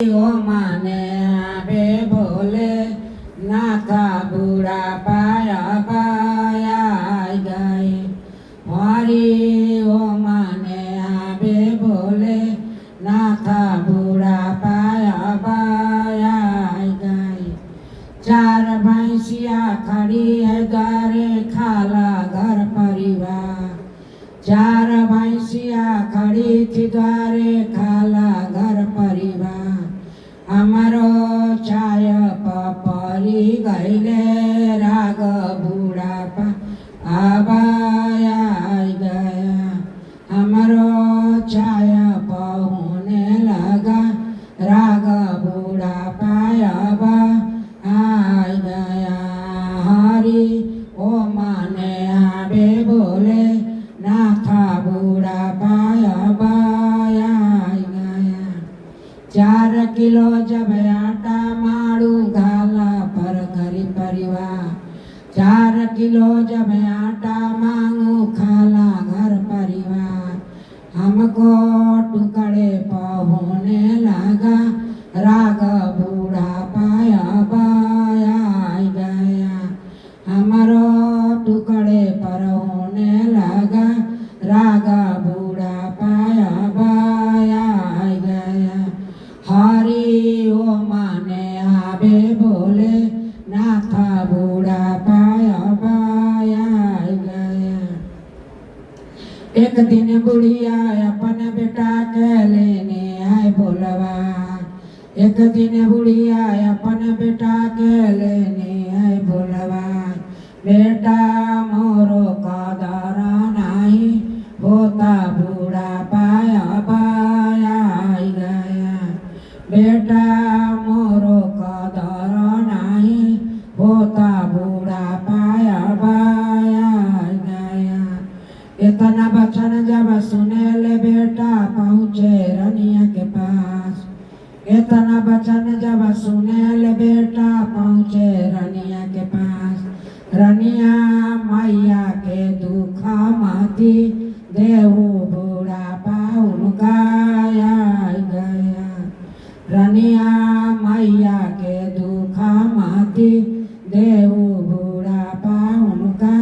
ओ माने आबे भोले नाथा बुढ़ा पाया पाया गए हरि ओ माने आबे भोले नाथा बुढ़ा पाया पाया गए। चार भैंसिया खड़ी है द्वारे खाला घर परिवार। चार भैंसिया खड़ी थी द्वारे खाला घर परिवार। हमारो चाय पपरी गईले राग बुढ़ापा आबाया गया। हमारो चाय पहुने लगा राग बुढ़ापा आबा आ गया। हरि ओ माने आबे बोले नाथा बुढ़ापा आबाया गया। 4 किलो जब आटा मारू घाला पर घरी परिवार। 4 किलो जब आटा मांगू खाला घर परिवार। हमको टुकड़े पहुने लगा राग बूढ़ा पाया बाया गया। हमारो टुकड़े पर होने लगा राग बूढ़ा पाया बाया गया। हरि ओ माने आबे बोले नाथा बूढ़ा पाया बाया गया। एक दिन बुढ़िया अपन बेटा के लेने आए बोलवा। एक दिन बुढ़िया अपन बेटा के लेने आए बोलवा। बेटा मोरो कदर नहीं होता बूढ़ा पाया पाया गया। बेटा मोरो कदर नहीं होता बूढ़ा पाया पाया गया। इतना बचन जब सुने ले बेटा पहुँचे रनिया के पास। इतना बचन जब सुने ले बेटा पहुँचे रनिया के पास। रनिया मैया के दुख माती देहू बूढ़ा पाउन गाया गया। रनिया मैया के दुख माती देहू बूढ़ा पाउन का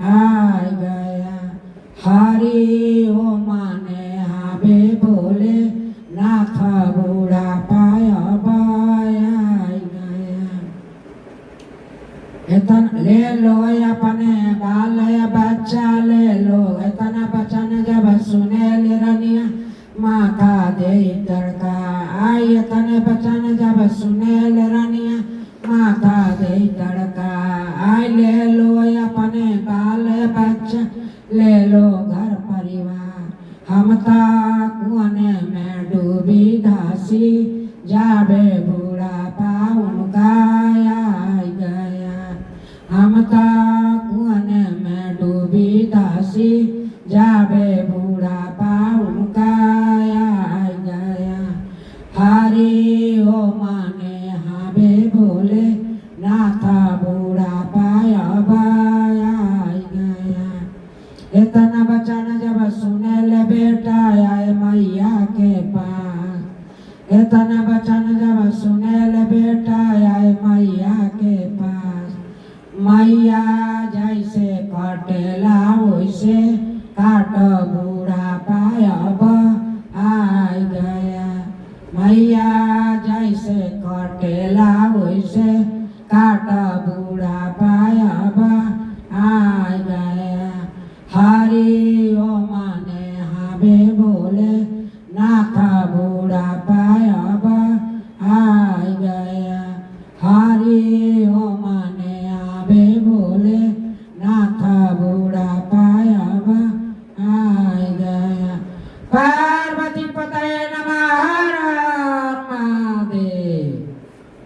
आ गया। हरि ओ माने आबे बोले नाथा बूढ़ा पाया बाया गया। इतना ले लो अपने बाल बच्चा ले लो। इतना बचन जब सुने ले रनिया माथा दे तड़का आई। इतने बचन जब सुने ले रनिया माथा दे तड़का आई। ले लो अपने बाल बच्चा ले लो घर परिवार। हम ता कुआने में डूबी धासी जाबे बूढ़ा पाउन गाया गया। हम ता कुआने में डूबी धासी जाबे बूढ़ा पाउन गाया गया। हरि ओ माने हाबे बोले नाथा बूढ़ा पाया बाया गया। इतना बचन जब सुने ले बेटा आए मैया के पास। इतना बचन जब सुने ले बेटा आए मैया के पास। मैया जैसे कटेला वैसे काट बूढ़ा पाया आ गया। मैया जैसे कटेला वैसे काट बूढ़ा